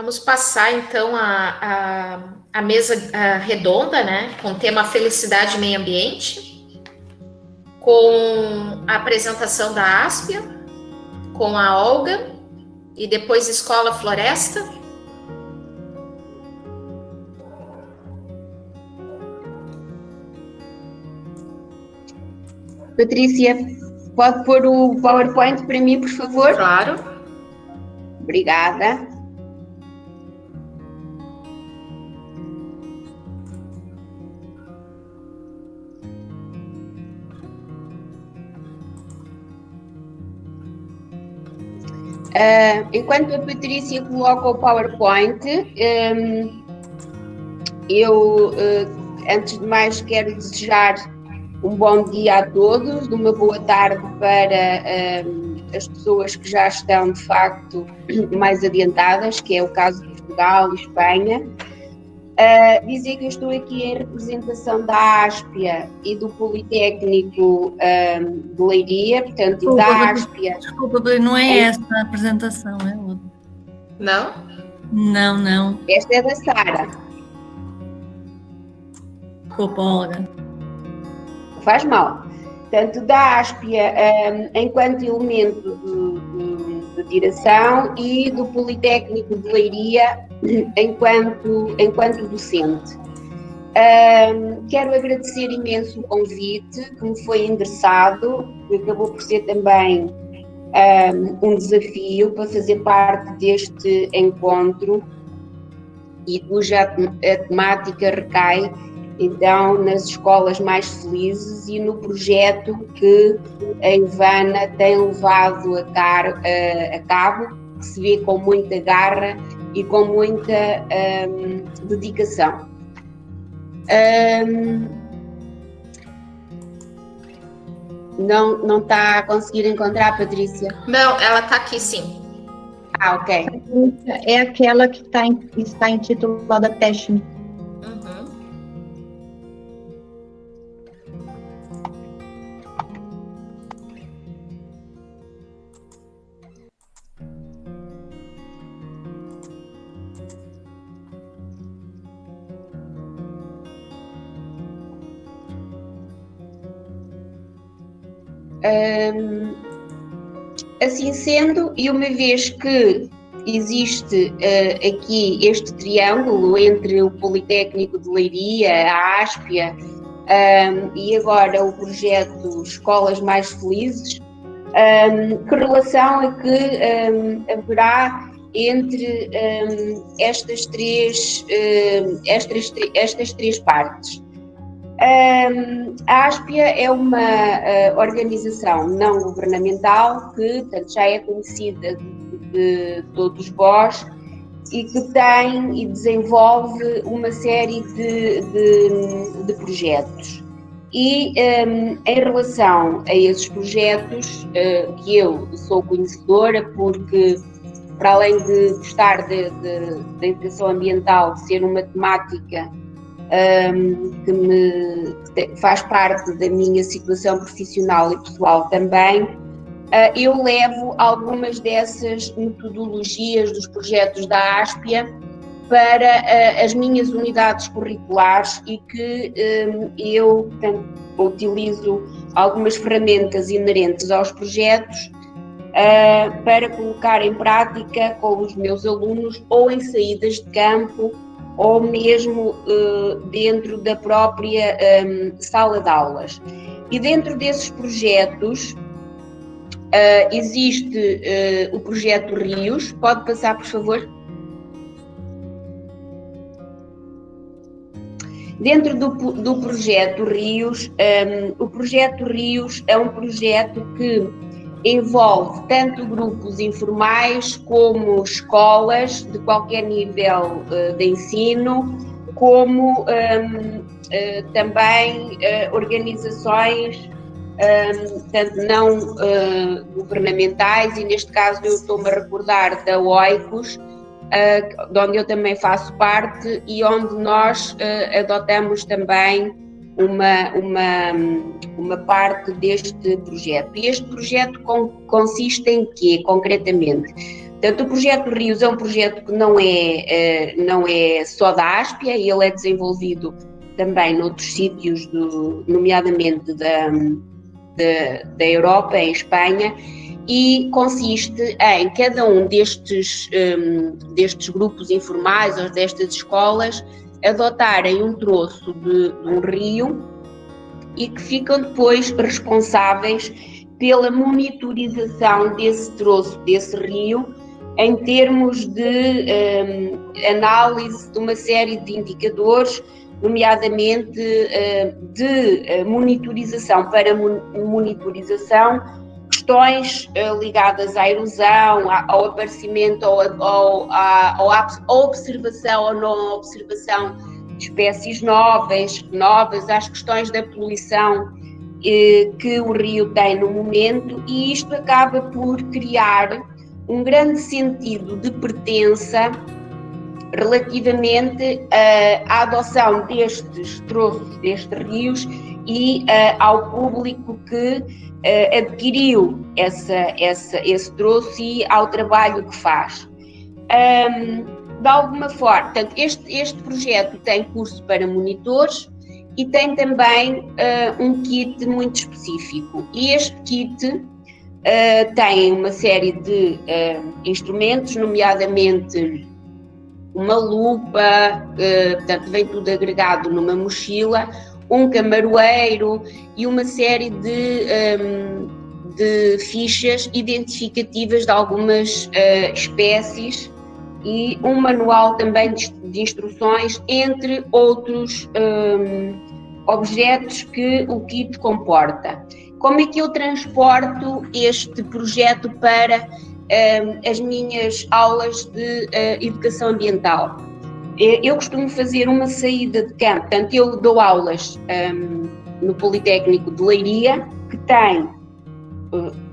Vamos passar, então, a mesa redonda, né, com o tema Felicidade e Meio Ambiente, com a apresentação da Áspia, com a Olga, e depois Escola Floresta. Patrícia, pode pôr o PowerPoint para mim, por favor? Claro. Obrigada. Enquanto a Patrícia coloca o PowerPoint, eu, antes de mais, quero desejar um bom dia a todos, uma boa tarde para as pessoas que já estão, de facto, mais adiantadas, que é o caso de Portugal e Espanha. Dizer que eu estou aqui em representação da Áspia e do Politécnico de Leiria, portanto, desculpa, da Áspia... Desculpa, não é esta a apresentação, é outra. Não? Não. Esta é da Sara. Desculpa, Olga. Faz mal. Portanto, da Áspia enquanto elemento de direção e do Politécnico de Leiria enquanto docente. Quero agradecer imenso o convite que me foi endereçado, que acabou por ser também um desafio para fazer parte deste encontro e cuja a temática recai então nas escolas mais felizes e no projeto que a Ivana tem levado a cabo, que se vê com muita garra e com muita dedicação. Não está a conseguir encontrar, Patrícia? Não, ela está aqui sim. Ah, ok. É aquela que está intitulada Teste. Assim sendo, e uma vez que existe aqui este triângulo entre o Politécnico de Leiria, a Áspia e agora o projeto Escolas Mais Felizes, que relação é que haverá entre estas três partes? A Áspia é uma organização não governamental que, portanto, já é conhecida de todos vós e que tem e desenvolve uma série de projetos. E em relação a esses projetos, que eu sou conhecedora porque, para além de gostar da educação ambiental ser uma temática que faz parte da minha situação profissional e pessoal também, eu levo algumas dessas metodologias dos projetos da Áspia para as minhas unidades curriculares e que eu, portanto, utilizo algumas ferramentas inerentes aos projetos para colocar em prática com os meus alunos ou em saídas de campo ou mesmo dentro da própria sala de aulas. E dentro desses projetos existe o projeto Rios. Pode passar, por favor? Dentro do projeto Rios, o projeto Rios é um projeto que envolve tanto grupos informais como escolas de qualquer nível de ensino, como também organizações tanto não governamentais, e neste caso eu estou-me a recordar da OICOS, de onde eu também faço parte e onde nós adotamos também uma parte deste projeto. E este projeto consiste em quê, concretamente? Portanto, o projeto Rios é um projeto que não é só da Áspia, ele é desenvolvido também noutros sítios, nomeadamente da Europa, em Espanha, e consiste em cada um destes grupos informais ou destas escolas adotarem um troço de um rio e que ficam depois responsáveis pela monitorização desse troço, desse rio, em termos de análise de uma série de indicadores, nomeadamente de monitorização para monitorização, questões ligadas à erosão, ao aparecimento, à observação ou não observação de espécies novas, às questões da poluição que o rio tem no momento, e isto acaba por criar um grande sentido de pertença relativamente à adoção destes troços, destes rios, e ao público que adquiriu esse troço e ao trabalho que faz. De alguma forma, portanto, este projeto tem curso para monitores e tem também um kit muito específico. E este kit tem uma série de instrumentos, nomeadamente uma lupa, portanto, vem tudo agregado numa mochila, um camaroeiro e uma série de fichas identificativas de algumas espécies e um manual também de instruções, entre outros objetos que o kit comporta. Como é que eu transporto este projeto para as minhas aulas de educação ambiental? Eu costumo fazer uma saída de campo, portanto eu dou aulas no Politécnico de Leiria, que tem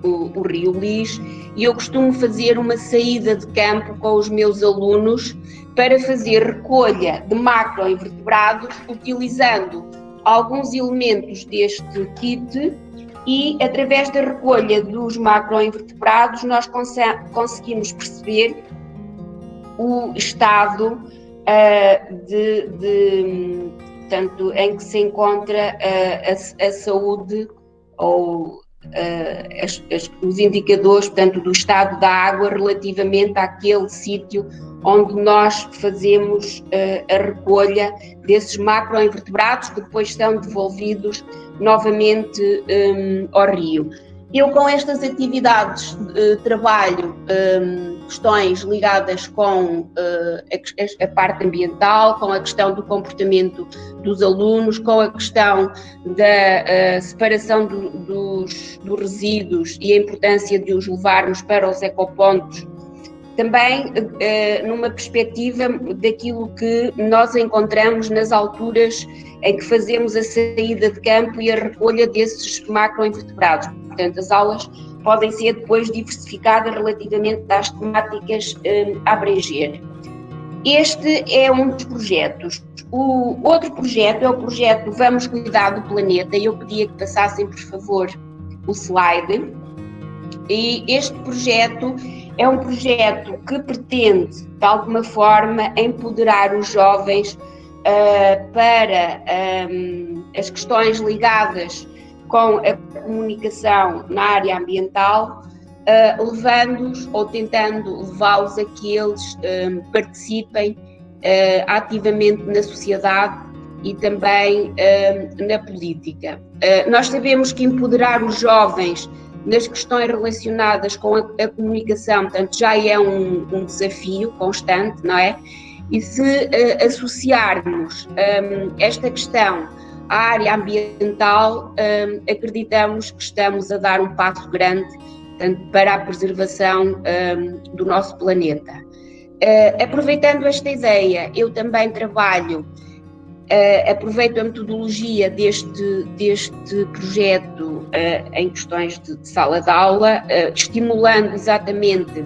o Rio Lis, e eu costumo fazer uma saída de campo com os meus alunos para fazer recolha de macroinvertebrados, utilizando alguns elementos deste kit, e através da recolha dos macroinvertebrados nós conseguimos perceber o estado portanto, em que se encontra a saúde ou os indicadores, portanto, do estado da água relativamente àquele sítio onde nós fazemos a recolha desses macroinvertebrados, que depois são devolvidos novamente ao rio. Eu, com estas atividades, trabalho questões ligadas com a parte ambiental, com a questão do comportamento dos alunos, com a questão da separação dos resíduos e a importância de os levarmos para os ecopontos, também numa perspectiva daquilo que nós encontramos nas alturas em que fazemos a saída de campo e a recolha desses macroinvertebrados. Portanto, as aulas podem ser depois diversificadas relativamente às temáticas a abranger. Este é um dos projetos. O outro projeto é o projeto Vamos Cuidar do Planeta, e eu pedia que passassem, por favor, o slide. E este projeto é um projeto que pretende, de alguma forma, empoderar os jovens para as questões ligadas com a comunicação na área ambiental, levando-os ou tentando levá-los a que eles participem ativamente na sociedade e também na política. Nós sabemos que empoderar os jovens nas questões relacionadas com a comunicação, portanto, já é um desafio constante, não é? E se associarmos esta questão à área ambiental, acreditamos que estamos a dar um passo grande, portanto, para a preservação do nosso planeta. Aproveitando esta ideia, eu também trabalho, aproveito a metodologia deste projeto em questões de sala de aula, estimulando exatamente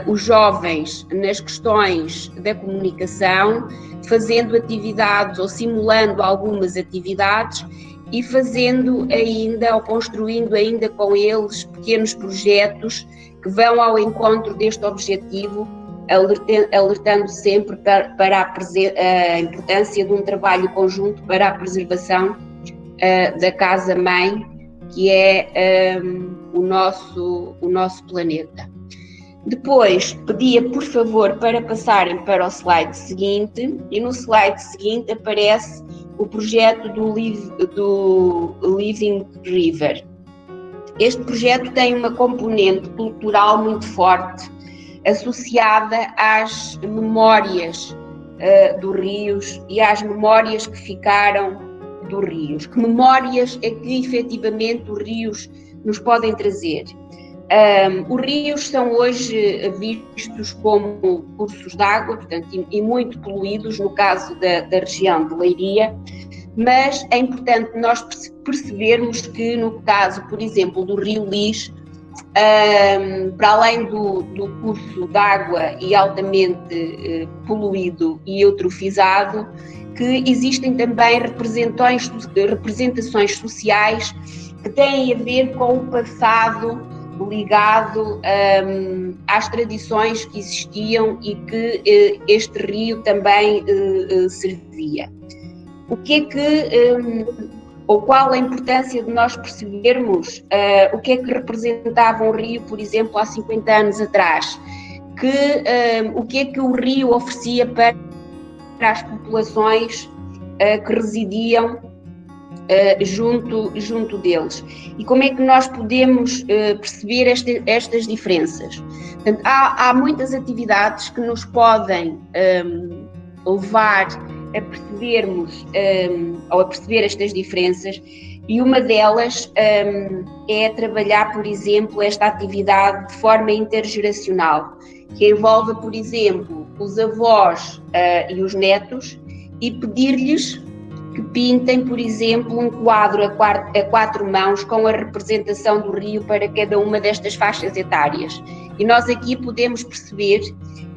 os jovens nas questões da comunicação, fazendo atividades ou simulando algumas atividades e fazendo ainda ou construindo ainda com eles pequenos projetos que vão ao encontro deste objetivo, alertando sempre para a importância de um trabalho conjunto para a preservação da casa-mãe, que é o nosso planeta. Depois, pedia, por favor, para passarem para o slide seguinte, e no slide seguinte aparece o projeto do Living River. Este projeto tem uma componente cultural muito forte, associada às memórias dos rios e às memórias que ficaram dos rios. Que memórias é que efetivamente os rios nos podem trazer? Os rios são hoje vistos como cursos de água, portanto, e muito poluídos, no caso da região de Leiria, mas é importante nós percebermos que, no caso, por exemplo, do Rio Lis, para além do curso de água e altamente poluído e eutrofizado, que existem também representações sociais que têm a ver com o passado ligado às tradições que existiam e que este rio também servia. O que é que, ou qual a importância de nós percebermos o que é que representava um rio, por exemplo, há 50 anos atrás, o que é que o rio oferecia para as populações que residiam junto deles, e como é que nós podemos perceber estas diferenças. Portanto, há muitas atividades que nos podem levar a percebermos ou a perceber estas diferenças, e uma delas é trabalhar, por exemplo, esta atividade de forma intergeracional, que envolve, por exemplo, os avós e os netos, e pedir-lhes que pintem, por exemplo, um quadro a quatro mãos com a representação do rio para cada uma destas faixas etárias. E nós aqui podemos perceber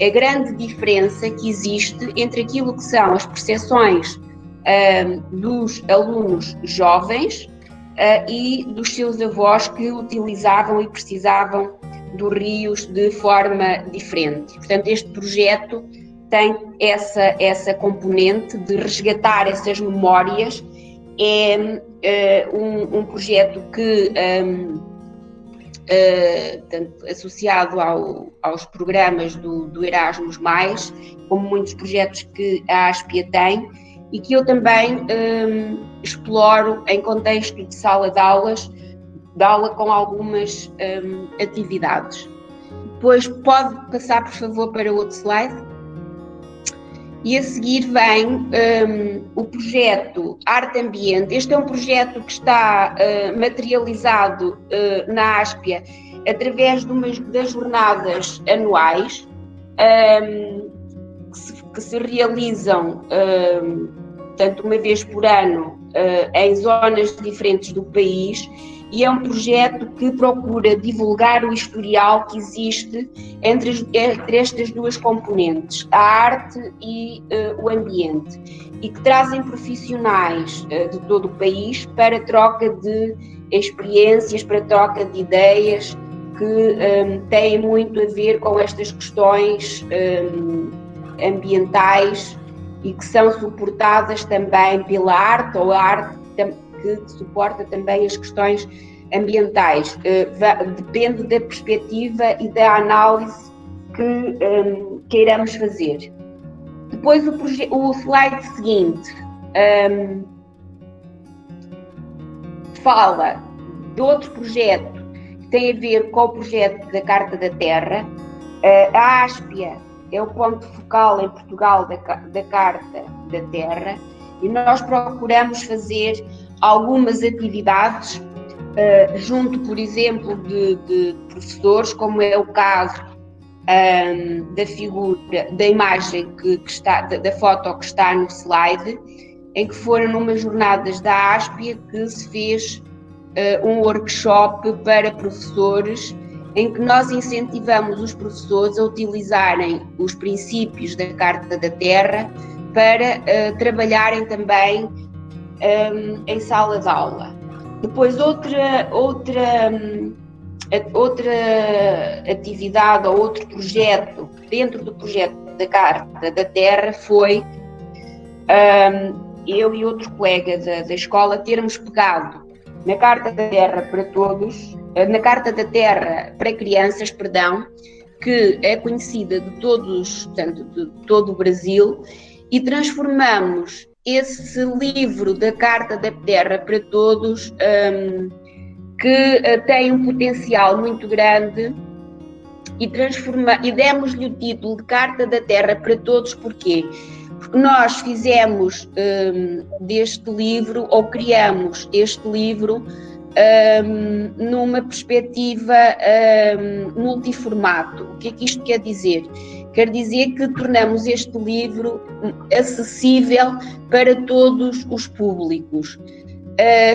a grande diferença que existe entre aquilo que são as percepções dos alunos jovens e dos seus avós que utilizavam e precisavam dos rios de forma diferente. Portanto, este projeto tem essa componente de resgatar essas memórias. É um projeto que, tanto associado aos programas do Erasmus+, como muitos projetos que a Aspia tem, e que eu também exploro em contexto de sala de aula com algumas atividades. Depois pode passar, por favor, para o outro slide. E a seguir vem o projeto Arte Ambiente. Este é um projeto que está materializado na Aspia através das jornadas anuais que se realizam tanto uma vez por ano em zonas diferentes do país, e é um projeto que procura divulgar o historial que existe entre estas duas componentes, a arte e o ambiente, e que trazem profissionais de todo o país para troca de experiências, para troca de ideias que têm muito a ver com estas questões ambientais e que são suportadas também pela arte, ou a arte que suporta também as questões ambientais. Depende da perspectiva e da análise que queiramos fazer. Depois o slide seguinte fala de outro projeto que tem a ver com o projeto da Carta da Terra. A Aspia é o ponto focal em Portugal da Carta da Terra, e nós procuramos fazer algumas atividades junto, por exemplo, de professores, como é o caso da figura, da imagem que está, da foto que está no slide, em que foram numas jornadas da Aspia que se fez um workshop para professores, em que nós incentivamos os professores a utilizarem os princípios da Carta da Terra para trabalharem também em sala de aula. Depois outra outra atividade ou outro projeto, dentro do projeto da Carta da Terra, foi eu e outro colega da escola termos pegado na Carta da Terra para todos, na Carta da Terra para crianças, perdão, que é conhecida de todos, portanto, de todo o Brasil, e transformamos esse livro da Carta da Terra para todos, que tem um potencial muito grande, e demos-lhe o título de Carta da Terra para Todos. Porquê? Porque nós fizemos deste livro, ou criamos este livro, numa perspectiva multiformato. O que é que isto quer dizer? Quer dizer que tornamos este livro acessível para todos os públicos.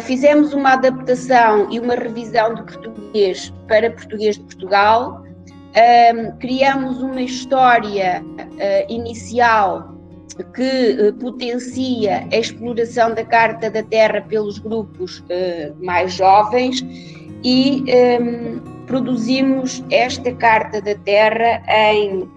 Fizemos uma adaptação e uma revisão de português para português de Portugal, criamos uma história inicial que potencia a exploração da Carta da Terra pelos grupos mais jovens, e produzimos esta Carta da Terra em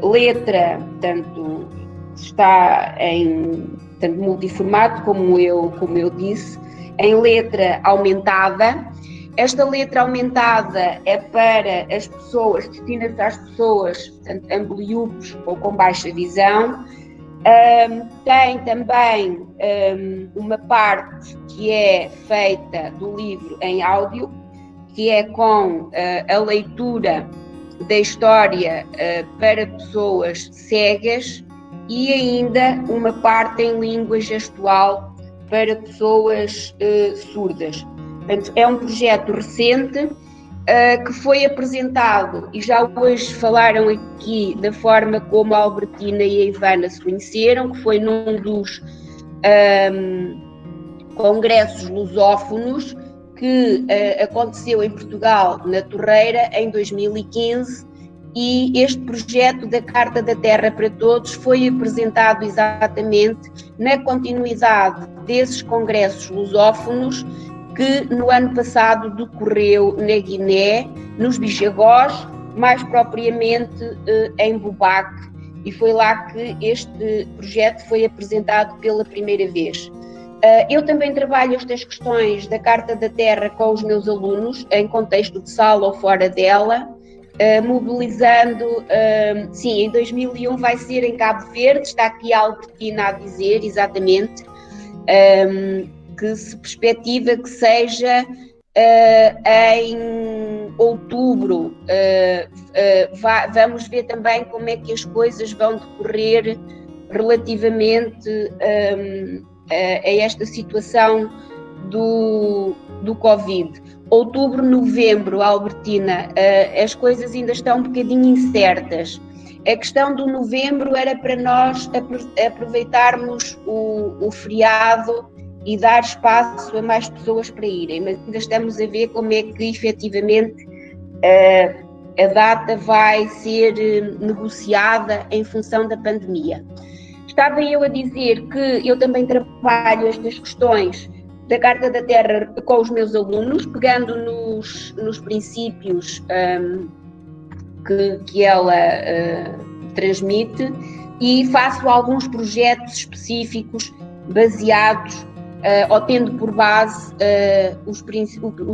letra, tanto está em multiformato, como eu disse, em letra aumentada. Esta letra aumentada é para as pessoas, destina-se às pessoas, portanto, ambliopes ou com baixa visão. Tem também uma parte que é feita do livro em áudio, que é com a leitura da história para pessoas cegas, e ainda uma parte em língua gestual para pessoas surdas. Portanto, é um projeto recente que foi apresentado, e já hoje falaram aqui da forma como a Albertina e a Ivana se conheceram, que foi num dos congressos lusófonos que aconteceu em Portugal, na Torreira, em 2015, e este projeto da Carta da Terra para Todos foi apresentado exatamente na continuidade desses congressos lusófonos que no ano passado decorreu na Guiné, nos Bijagós, mais propriamente em Bubaque, e foi lá que este projeto foi apresentado pela primeira vez. Eu também trabalho estas questões da Carta da Terra com os meus alunos, em contexto de sala ou fora dela, mobilizando, sim, em 2001 vai ser em Cabo Verde, está aqui a Albertina a dizer, exatamente, que se perspectiva que seja em outubro. Vamos ver também como é que as coisas vão decorrer relativamente a esta situação do Covid. Outubro, novembro, Albertina, as coisas ainda estão um bocadinho incertas. A questão do novembro era para nós aproveitarmos o feriado e dar espaço a mais pessoas para irem, mas ainda estamos a ver como é que efetivamente a data vai ser negociada em função da pandemia. Estava eu a dizer que eu também trabalho estas questões da Carta da Terra com os meus alunos, pegando nos princípios que ela transmite, e faço alguns projetos específicos baseados ou tendo por base os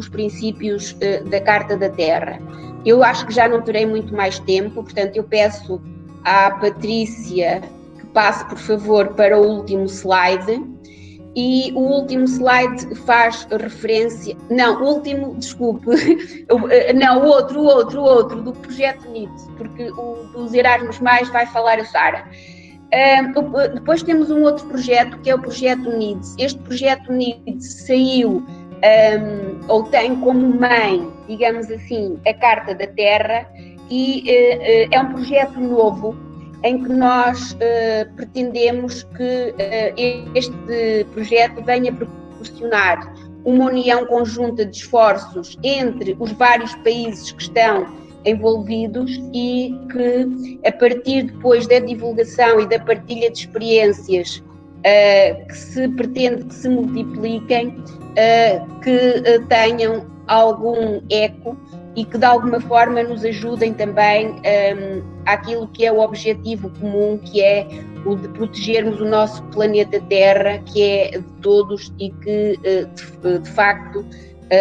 princípios da Carta da Terra. Eu acho que já não terei muito mais tempo, portanto eu peço à Patrícia que passe, por favor, para o último slide. E o último slide faz referência... Não, o último, desculpe. Não, o outro, do projeto NIDS, porque o dos Erasmus Mais vai falar a Sara. Depois temos um outro projeto, que é o projeto NIDS. Este projeto NIDS saiu, ou tem como mãe, digamos assim, a Carta da Terra, e é um projeto novo, em que nós pretendemos que este projeto venha proporcionar uma união conjunta de esforços entre os vários países que estão envolvidos, e que, a partir depois da divulgação e da partilha de experiências que se pretende que se multipliquem, que tenham algum eco e que de alguma forma nos ajudem também àquilo que é o objetivo comum, que é o de protegermos o nosso planeta Terra, que é de todos e que de facto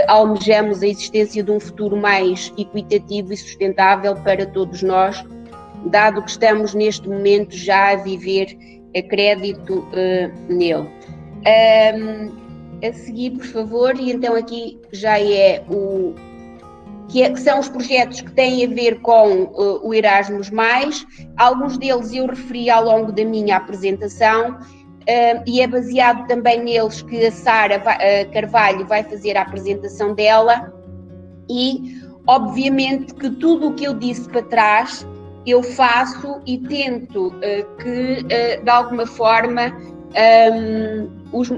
almejamos a existência de um futuro mais equitativo e sustentável para todos nós, dado que estamos neste momento já a viver a crédito nele. A seguir, por favor, e então aqui já é que são os projetos que têm a ver com o Erasmus+. Alguns deles eu referi ao longo da minha apresentação, e é baseado também neles que a Sara Carvalho vai fazer a apresentação dela, e obviamente que tudo o que eu disse para trás eu faço e tento que de alguma forma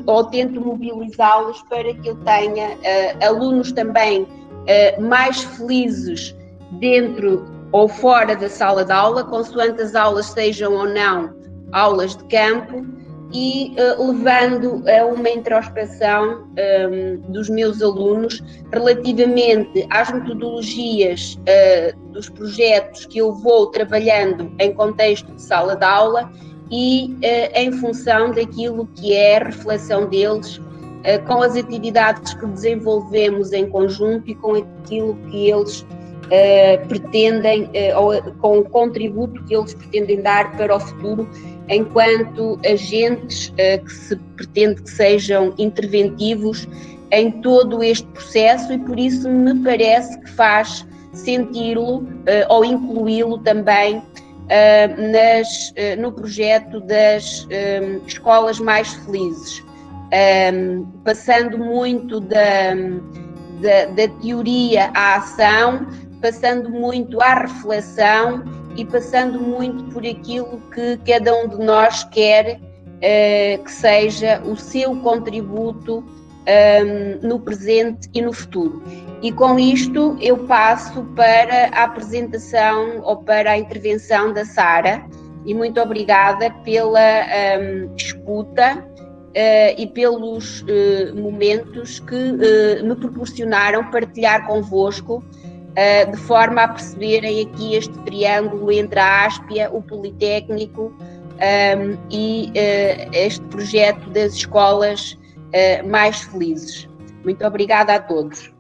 ou tento mobilizá-los para que eu tenha alunos também mais felizes dentro ou fora da sala de aula, consoante as aulas sejam ou não aulas de campo, e levando a uma introspeção dos meus alunos relativamente às metodologias dos projetos que eu vou trabalhando em contexto de sala de aula e em função daquilo que é a reflexão deles com as atividades que desenvolvemos em conjunto e com aquilo que eles pretendem, ou com o contributo que eles pretendem dar para o futuro, enquanto agentes que se pretende que sejam interventivos em todo este processo, e por isso me parece que faz senti-lo ou incluí-lo também no projeto das escolas mais felizes, passando muito da teoria à ação, passando muito à reflexão e passando muito por aquilo que cada um de nós quer que seja o seu contributo no presente e no futuro. E com isto eu passo para a apresentação ou para a intervenção da Sara, e muito obrigada pela escuta e pelos momentos que me proporcionaram partilhar convosco, de forma a perceberem aqui este triângulo entre a Áspia, o Politécnico e este projeto das escolas mais felizes. Muito obrigada a todos.